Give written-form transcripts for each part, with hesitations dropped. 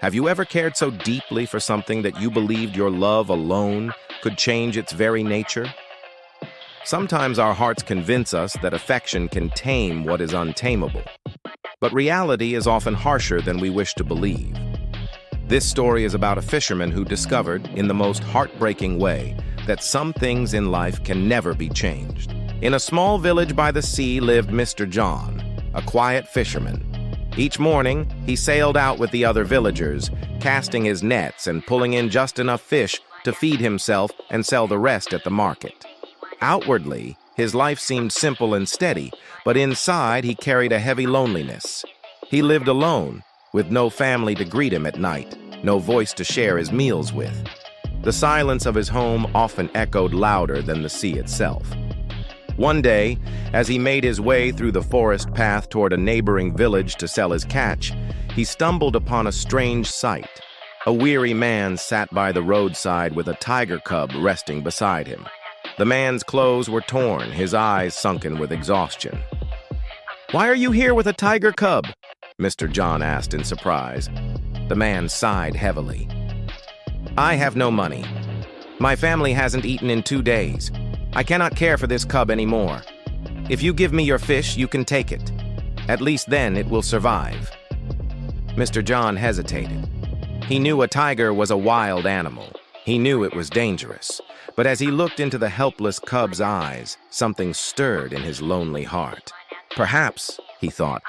Have you ever cared so deeply for something that you believed your love alone could change its very nature? Sometimes our hearts convince us that affection can tame what is untamable, but reality is often harsher than we wish to believe. This story is about a fisherman who discovered, in the most heartbreaking way, that some things in life can never be changed. In a small village by the sea lived Mr. John, a quiet fisherman. Each morning, he sailed out with the other villagers, casting his nets and pulling in just enough fish to feed himself and sell the rest at the market. Outwardly, his life seemed simple and steady, but inside he carried a heavy loneliness. He lived alone, with no family to greet him at night, no voice to share his meals with. The silence of his home often echoed louder than the sea itself. One day, as he made his way through the forest path toward a neighboring village to sell his catch, he stumbled upon a strange sight. A weary man sat by the roadside with a tiger cub resting beside him. The man's clothes were torn, his eyes sunken with exhaustion. "Why are you here with a tiger cub?" Mr. John asked in surprise. The man sighed heavily. "I have no money. My family hasn't eaten in 2 days. I cannot care for this cub anymore. If you give me your fish, you can take it. At least then it will survive." Mr. John hesitated. He knew a tiger was a wild animal. He knew it was dangerous. But as he looked into the helpless cub's eyes, something stirred in his lonely heart. Perhaps, he thought,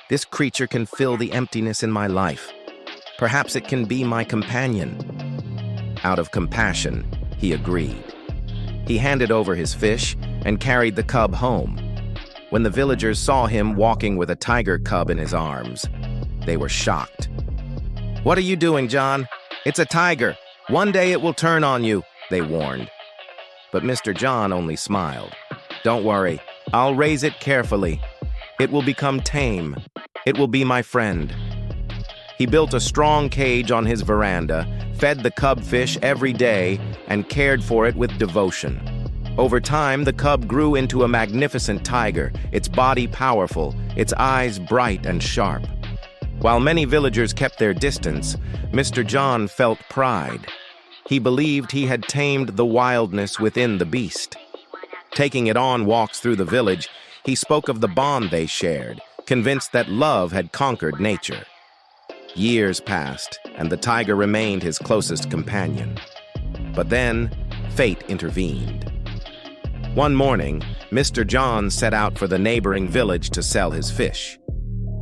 this creature can fill the emptiness in my life. Perhaps it can be my companion. Out of compassion, he agreed. He handed over his fish and carried the cub home. When the villagers saw him walking with a tiger cub in his arms, they were shocked. "What are you doing, John? It's a tiger. One day it will turn on you," they warned. But Mr. John only smiled. "Don't worry, I'll raise it carefully. It will become tame. It will be my friend." He built a strong cage on his veranda, fed the cub fish every day, and cared for it with devotion. Over time, the cub grew into a magnificent tiger, its body powerful, its eyes bright and sharp. While many villagers kept their distance, Mr. John felt pride. He believed he had tamed the wildness within the beast. Taking it on walks through the village, he spoke of the bond they shared, convinced that love had conquered nature. Years passed, and the tiger remained his closest companion. But then, fate intervened. One morning, Mr. John set out for the neighboring village to sell his fish.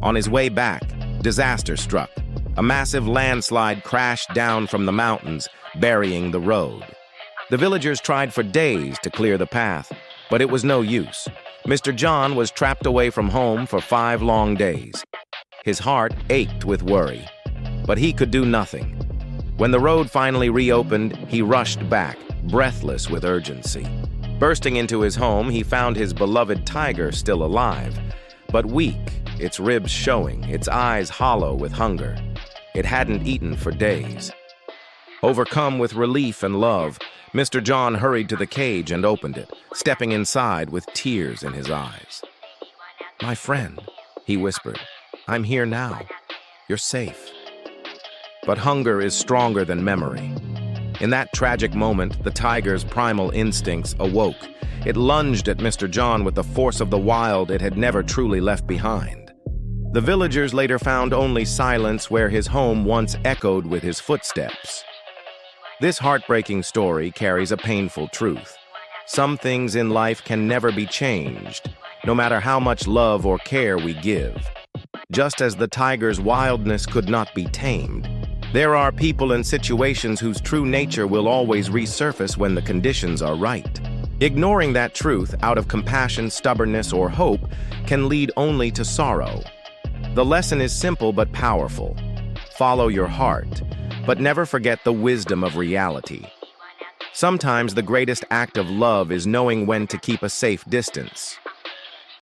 On his way back, disaster struck. A massive landslide crashed down from the mountains, burying the road. The villagers tried for days to clear the path, but it was no use. Mr. John was trapped away from home for 5 long days. His heart ached with worry, but he could do nothing. When the road finally reopened, he rushed back, breathless with urgency. Bursting into his home, he found his beloved tiger still alive, but weak, its ribs showing, its eyes hollow with hunger. It hadn't eaten for days. Overcome with relief and love, Mr. John hurried to the cage and opened it, stepping inside with tears in his eyes. "My friend," he whispered, "I'm here now. You're safe." But hunger is stronger than memory. In that tragic moment, the tiger's primal instincts awoke. It lunged at Mr. John with the force of the wild it had never truly left behind. The villagers later found only silence where his home once echoed with his footsteps. This heartbreaking story carries a painful truth. Some things in life can never be changed, no matter how much love or care we give. Just as the tiger's wildness could not be tamed, there are people and situations whose true nature will always resurface when the conditions are right. Ignoring that truth out of compassion, stubbornness, or hope can lead only to sorrow. The lesson is simple but powerful. Follow your heart, but never forget the wisdom of reality. Sometimes the greatest act of love is knowing when to keep a safe distance.